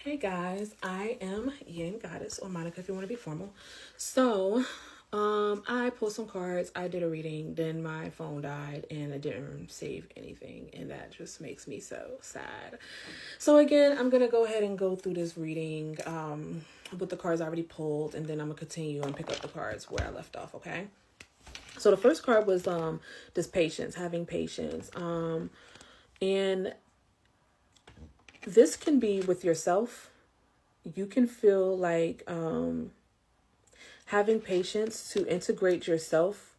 Hey guys, I am Yin Goddess, or Monica if you want to be formal. So, I pulled some cards, I did a reading, then my phone died and I didn't save anything, and that just makes me so sad. So again, I'm gonna go ahead and go through this reading with the cards I already pulled, and then I'm gonna continue and pick up the cards where I left off, okay? So the first card was this patience, having patience. And this can be with yourself. You can feel like having patience to integrate yourself,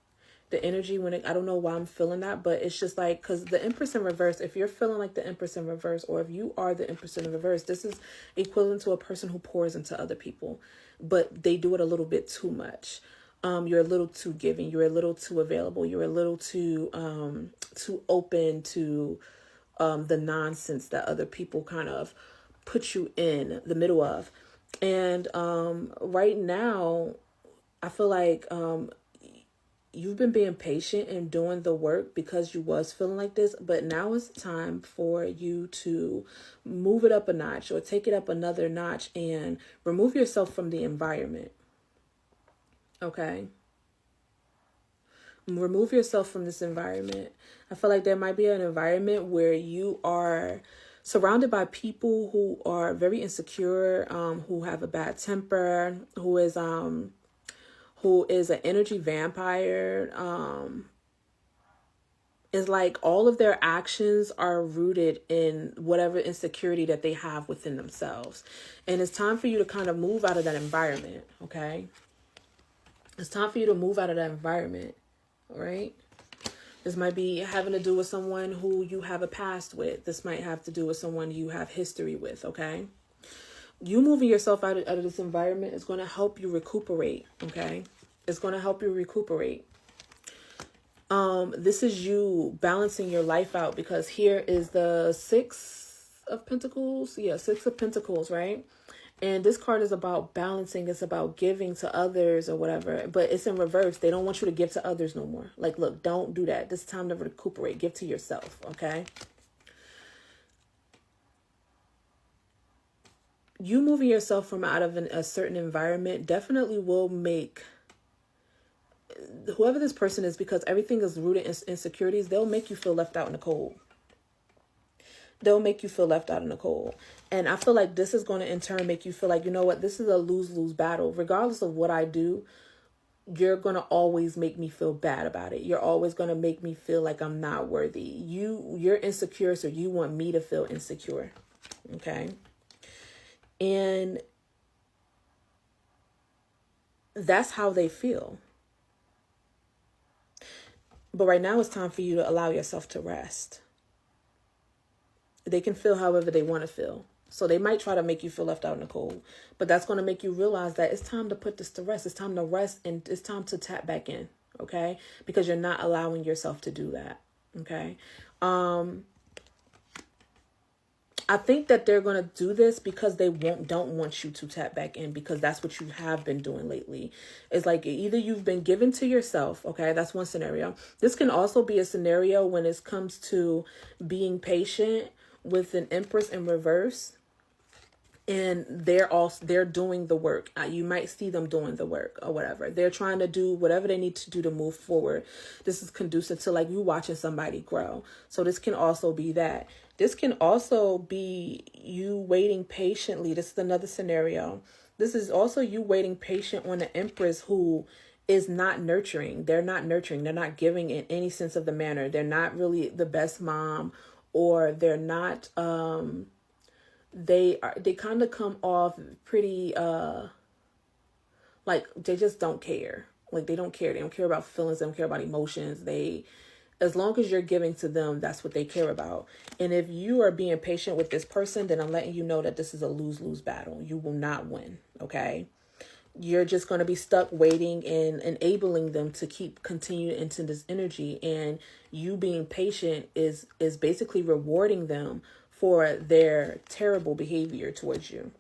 the energy I don't know why I'm feeling that, but it's just like, because the Empress in reverse, if you're feeling like the Empress in reverse, or if you are the Empress in reverse, this is equivalent to a person who pours into other people, but they do it a little bit too much. You're a little too giving, you're a little too available, you're a little too open to the nonsense that other people kind of put you in the middle of. And right now, I feel like you've been being patient and doing the work because you was feeling like this, but now it's time for you to move it up a notch or take it up another notch and remove yourself from the environment. Okay? Remove yourself from this environment. I feel like there might be an environment where you are surrounded by people who are very insecure, who have a bad temper, who is an energy vampire. Is like all of their actions are rooted in whatever insecurity that they have within themselves. And it's time for you to kind of move out of that environment, okay? It's time for you to move out of that environment, all right? This might be having to do with someone who you have a past with. This might have to do with someone you have history with, okay? You moving yourself out of this environment is going to help you recuperate, okay? It's going to help you recuperate. This is you balancing your life out, because here is the Six of Pentacles. Yeah, Six of Pentacles, right? And this card is about balancing. It's about giving to others or whatever. But it's in reverse. They don't want you to give to others no more. Like, look, don't do that. This is time to recuperate. Give to yourself, okay? You moving yourself from out of a certain environment definitely will make whoever this person is, because everything is rooted in insecurities, they'll make you feel left out in the cold. They'll make you feel left out in the cold. And I feel like this is going to in turn make you feel like, you know what, this is a lose-lose battle. Regardless of what I do, you're going to always make me feel bad about it. You're always going to make me feel like I'm not worthy. You're insecure, so you want me to feel insecure. Okay? And that's how they feel. But right now it's time for you to allow yourself to rest. They can feel however they want to feel. So they might try to make you feel left out in the cold, but that's going to make you realize that it's time to put this to rest. It's time to rest, and it's time to tap back in. Okay. Because you're not allowing yourself to do that. Okay. I think that they're going to do this because they don't want you to tap back in, because that's what you have been doing lately. It's like either you've been given to yourself. Okay. That's one scenario. This can also be a scenario when it comes to being patient with an Empress in reverse, and they're doing the work. You might see them doing the work or whatever. They're trying to do whatever they need to do to move forward. This is conducive to like you watching somebody grow. So this can also be that. This can also be you waiting patiently. This is another scenario. This is also you waiting patient on the Empress who is not nurturing. They're not nurturing. They're not giving in any sense of the manner. They're not really the best mom, or they're not they kind of come off pretty like they just don't care. Like they don't care. They don't care about feelings. They don't care about emotions. As long as you're giving to them, that's what they care about. And if you are being patient with this person, then I'm letting you know that this is a lose-lose battle. You will not win. Okay. You're just going to be stuck waiting and enabling them to keep continuing into this energy. And you being patient is basically rewarding them for their terrible behavior towards you.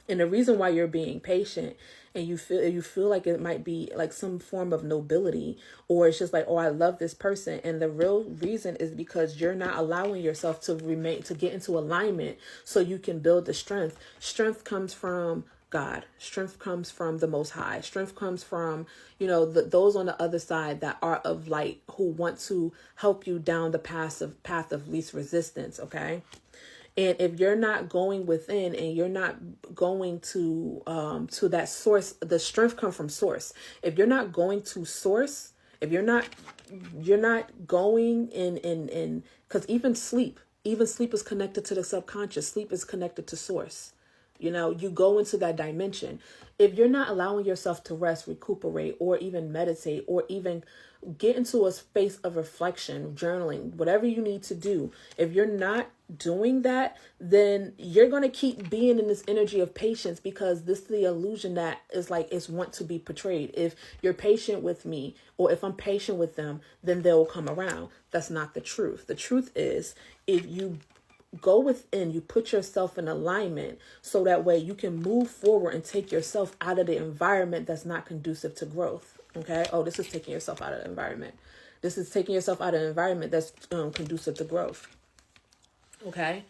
And the reason why you're being patient and you feel like it might be like some form of nobility, or it's just like, oh, I love this person. And the real reason is because you're not allowing yourself to get into alignment so you can build the strength. Strength comes from God. Strength comes from the Most High. Strength comes from, those on the other side that are of light, who want to help you down the path of least resistance. Okay. And if you're not going within and you're not going to that source, the strength comes from source. If you're not going to source, if you're not going in, because even sleep is connected to the subconscious. Sleep is connected to source. You go into that dimension. If you're not allowing yourself to rest, recuperate, or even meditate, or even get into a space of reflection, journaling, whatever you need to do, if you're not doing that, then you're going to keep being in this energy of patience, because this is the illusion that is like it's want to be portrayed. If you're patient with me, or if I'm patient with them, then they'll come around. That's not the truth. The truth is, if you go within, you put yourself in alignment, so that way you can move forward and take yourself out of the environment that's not conducive to growth. Okay. Oh, this is taking yourself out of the environment. This is taking yourself out of an environment that's conducive to growth. Okay.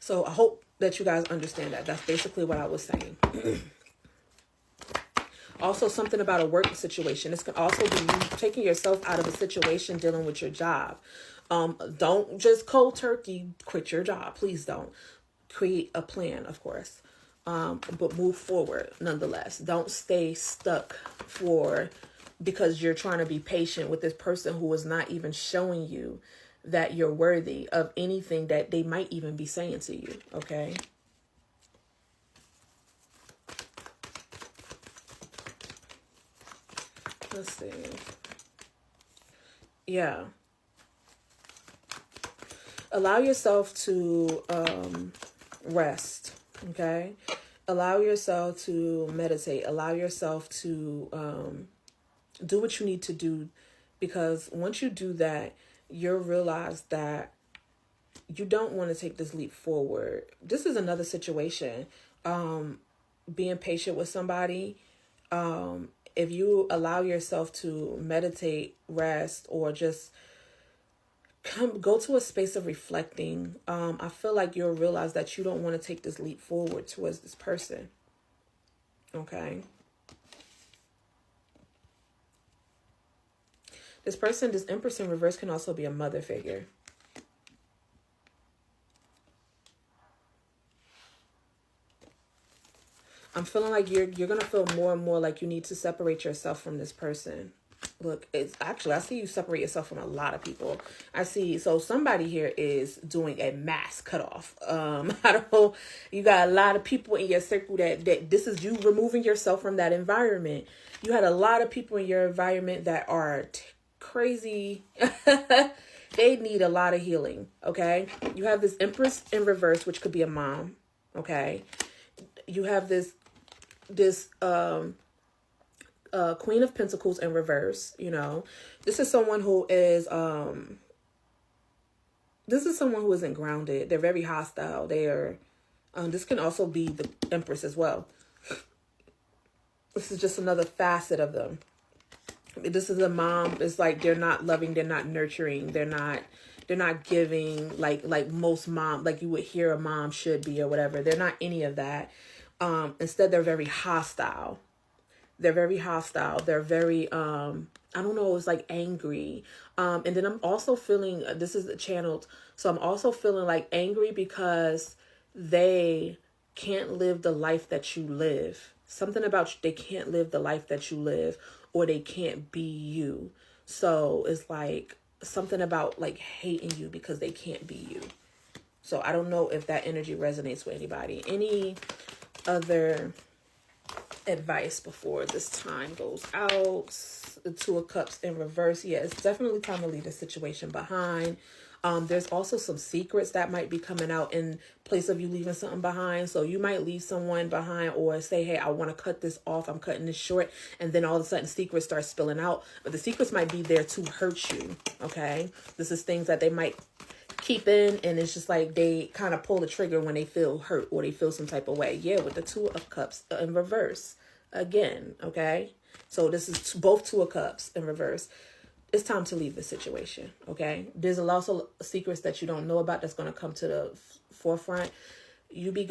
So I hope that you guys understand that. That's basically what I was saying. Also, something about a work situation. This can also be you taking yourself out of a situation dealing with your job. Don't just cold turkey quit your job. Please don't. Create a plan, of course, but move forward nonetheless. Don't stay stuck because you're trying to be patient with this person who is not even showing you that you're worthy of anything that they might even be saying to you. Okay. Let's see. Yeah. Allow yourself to rest. Okay. Allow yourself to meditate. Allow yourself to do what you need to do, because once you do that, you'll realize that you don't want to take this leap forward. This is another situation. Being patient with somebody. If you allow yourself to meditate, rest, or just go to a space of reflecting, I feel like you'll realize that you don't want to take this leap forward towards this person. Okay. This person, this Empress in reverse, can also be a mother figure. I'm feeling like you're going to feel more and more like you need to separate yourself from this person. Look, it's actually, I see you separate yourself from a lot of people. So somebody here is doing a mass cutoff. I don't know. You got a lot of people in your circle that this is you removing yourself from that environment. You had a lot of people in your environment that are crazy. They need a lot of healing. Okay. You have this Empress in reverse, which could be a mom. Okay. You have this Queen of Pentacles in reverse. This is someone who isn't grounded. They're very hostile. This can also be the Empress as well. This is just another facet of them. This is a mom. It's like they're not loving, they're not nurturing, they're not giving like most mom, like you would hear a mom should be or whatever. They're not any of that. Instead, they're very hostile. They're very, I don't know, it's like angry. And then I'm also feeling, this is channeled. So I'm also feeling like angry because they can't live the life that you live. Something about you, they can't live the life that you live, or they can't be you. So it's like something about like hating you because they can't be you. So I don't know if that energy resonates with anybody. Any other advice before this time goes out? The Two of Cups in reverse. Yeah, it's definitely time to leave the situation behind. There's also some secrets that might be coming out in place of you leaving something behind. So you might leave someone behind or say, hey, I want to cut this off. I'm cutting this short. And then all of a sudden secrets start spilling out. But the secrets might be there to hurt you. Okay. This is things that they might keep in, and it's just like they kind of pull the trigger when they feel hurt or they feel some type of way. Yeah, with the Two of Cups in reverse again. Okay, so this is both Two of Cups in reverse. It's time to leave the situation. Okay, there's also secrets that you don't know about that's going to come to the forefront. You be